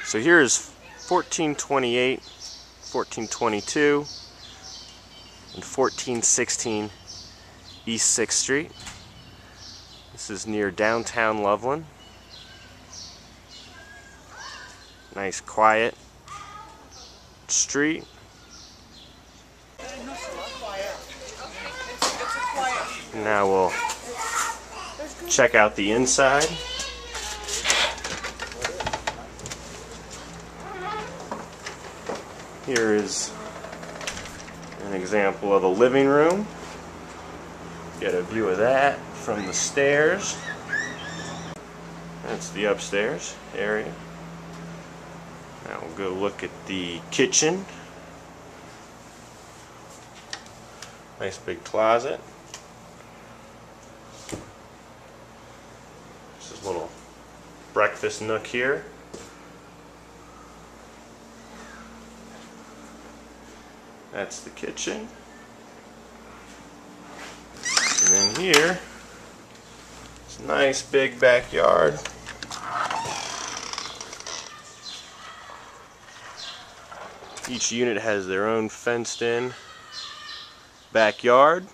So here is 1428, 1422, and 1416 East 6th Street. This is near downtown Loveland. Nice quiet street. Now we'll check out the inside. Here is an example of a living room. Get a view of that from the stairs. That's the upstairs area. Now we'll go look at the kitchen. Nice big closet. This is a little breakfast nook here. That's the kitchen. And then here, it's a nice big backyard. Each unit has their own fenced in backyard.